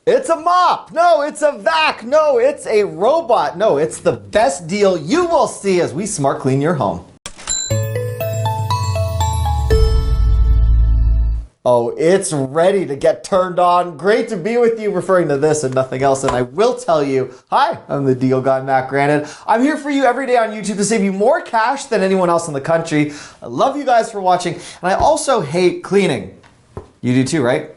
It's a mop. No, it's a vac. No, it's a robot. No, it's the best deal you will see as we smart clean your home. Oh, it's ready to get turned on. Great to be with you, referring to this and nothing else. And I will tell you, hi, I'm the deal guy, Matt Granite. I'm here for you every day on YouTube to save you more cash than anyone else in the country. I love you guys for watching. And I also hate cleaning. You do too, right?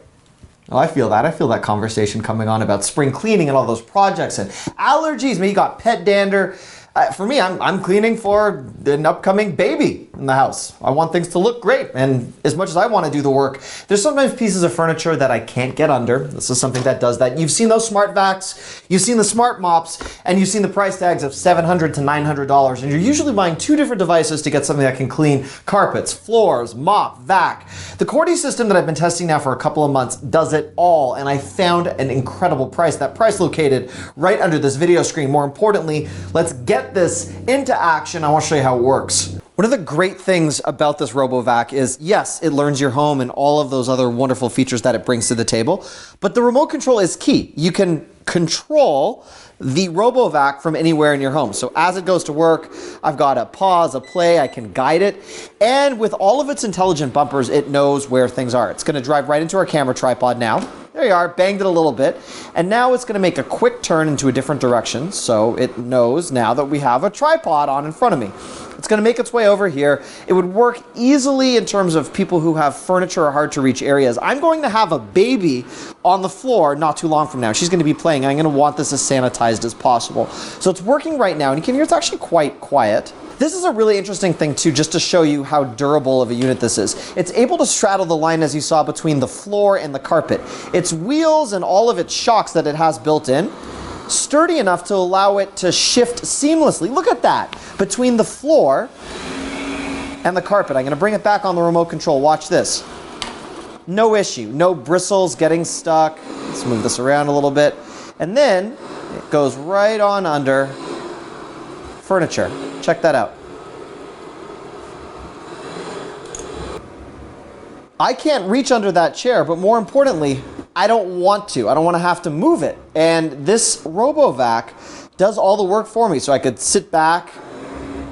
Oh, I feel that. I feel that conversation coming on about spring cleaning and all those projects and allergies. Maybe you got pet dander. For me, I'm cleaning for an upcoming baby in the house. I want things to look great, and as much as I want to do the work, there's sometimes pieces of furniture that I can't get under. This is something that does that. You've seen those smart vacs, you've seen the smart mops, and you've seen the price tags of $700 to $900, and you're usually buying two different devices to get something that can clean carpets, floors, mop, vac. The Cordy system that I've been testing now for a couple of months does it all, and I found an incredible price. That price located right under this video screen. More importantly, let's get this into action. I want to show you how it works. One of the great things about this RoboVac is, yes, it learns your home and all of those other wonderful features that it brings to the table, but the remote control is key. You can control the RoboVac from anywhere in your home. So as it goes to work, I've got a pause, a play, I can guide it. And with all of its intelligent bumpers, it knows where things are. It's going to drive right into our camera tripod now. There you are, banged it a little bit. And now it's going to make a quick turn into a different direction. So it knows now that we have a tripod on in front of me. It's going to make its way over here. It would work easily in terms of people who have furniture or hard to reach areas. I'm going to have a baby on the floor not too long from now. She's going to be playing. I'm going to want this as sanitized as possible. So it's working right now, and you can hear it's actually quite quiet. This is a really interesting thing too, just to show you how durable of a unit this is. It's able to straddle the line, as you saw, between the floor and the carpet. Its wheels and all of its shocks that it has built in, sturdy enough to allow it to shift seamlessly. Look at that, between the floor and the carpet. I'm going to bring it back on the remote control. Watch this. No issue, no bristles getting stuck. Let's move this around a little bit. And then it goes right on under furniture. Check that out. I can't reach under that chair, but more importantly, I don't want to. I don't want to have to move it. And this RoboVac does all the work for me. So I could sit back,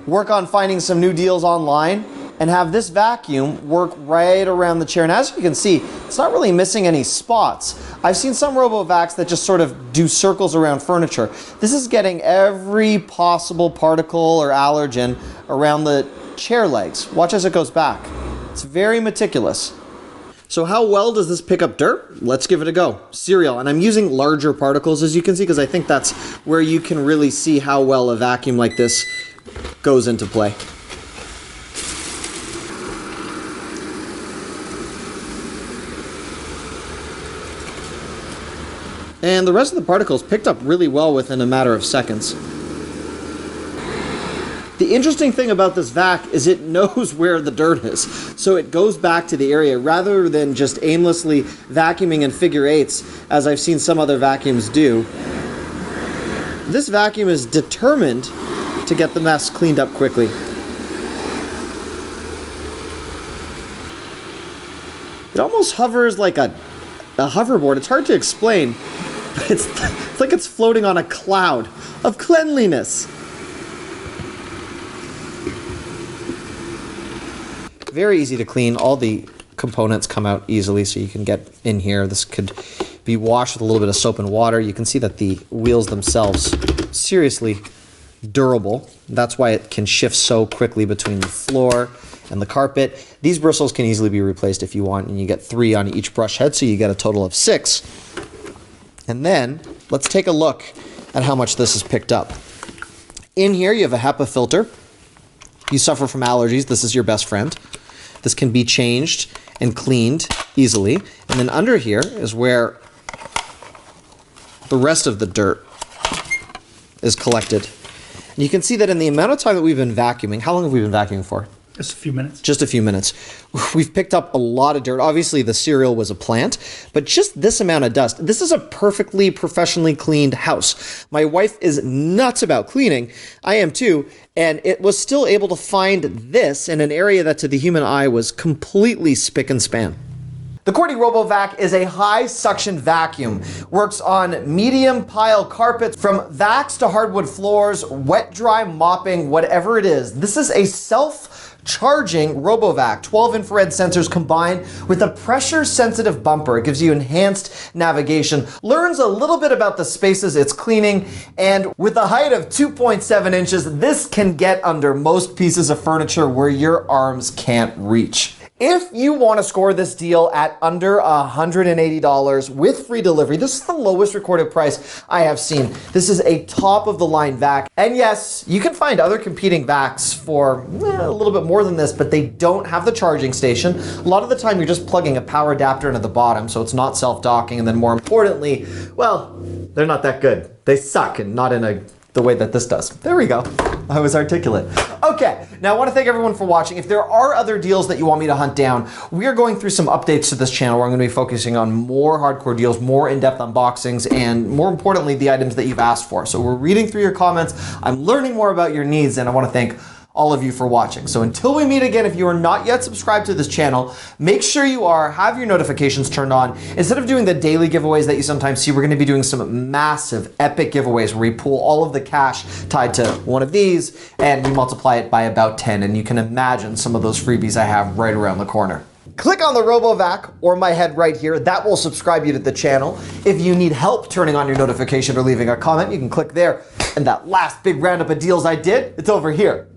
work on finding some new deals online, and have this vacuum work right around the chair. And as you can see, it's not really missing any spots. I've seen some RoboVacs that just sort of do circles around furniture. This is getting every possible particle or allergen around the chair legs. Watch as it goes back. It's very meticulous. So how well does this pick up dirt? Let's give it a go. Cereal, and I'm using larger particles, as you can see, because I think that's where you can really see how well a vacuum like this goes into play. And the rest of the particles picked up really well within a matter of seconds. The interesting thing about this vac is it knows where the dirt is. So it goes back to the area rather than just aimlessly vacuuming in figure eights, as I've seen some other vacuums do. This vacuum is determined to get the mess cleaned up quickly. It almost hovers like a hoverboard. It's hard to explain, but it's like it's floating on a cloud of cleanliness. Very easy to clean. All the components come out easily, so you can get in here. This could be washed with a little bit of soap and water. You can see that the wheels themselves, seriously durable. That's why it can shift so quickly between the floor and the carpet. These bristles can easily be replaced if you want, and you get 3 on each brush head, so you get a total of 6. And then let's take a look at how much this is picked up. In here you have a HEPA filter. You suffer from allergies, this is your best friend. This can be changed and cleaned easily. And then under here is where the rest of the dirt is collected. And you can see that in the amount of time that we've been vacuuming, how long have we been vacuuming for? Just a few minutes. Just a few minutes. We've picked up a lot of dirt. Obviously, the cereal was a plant, but just this amount of dust. This is a perfectly professionally cleaned house. My wife is nuts about cleaning. I am too. And it was still able to find this in an area that to the human eye was completely spick and span. The Cordy RoboVac is a high suction vacuum. Works on medium pile carpets, from vacs to hardwood floors, wet dry mopping, whatever it is. This is a self-charging RoboVac. 12 infrared sensors combined with a pressure-sensitive bumper. It gives you enhanced navigation, learns a little bit about the spaces it's cleaning, and with a height of 2.7 inches, this can get under most pieces of furniture where your arms can't reach. If you want to score this deal at under $180 with free delivery, this is the lowest recorded price I have seen. This is a top of the line vac. And yes, you can find other competing vacs for a little bit more than this, but they don't have the charging station. A lot of the time you're just plugging a power adapter into the bottom, so it's not self-docking. And then more importantly, well, they're not that good. They suck, and not in the way that this does. There we go. I was articulate. Okay, now I want to thank everyone for watching. If there are other deals that you want me to hunt down, we are going through some updates to this channel where I'm going to be focusing on more hardcore deals, more in-depth unboxings, and more importantly, the items that you've asked for. So we're reading through your comments. I'm learning more about your needs, and I want to thank all of you for watching. So until we meet again, if you are not yet subscribed to this channel, make sure you are, have your notifications turned on. Instead of doing the daily giveaways that you sometimes see, we're gonna be doing some massive epic giveaways where we pull all of the cash tied to one of these and you multiply it by about 10, and you can imagine some of those freebies I have right around the corner. Click on the RoboVac or my head right here. That will subscribe you to the channel. If you need help turning on your notification or leaving a comment, you can click there. And that last big roundup of deals I did, it's over here.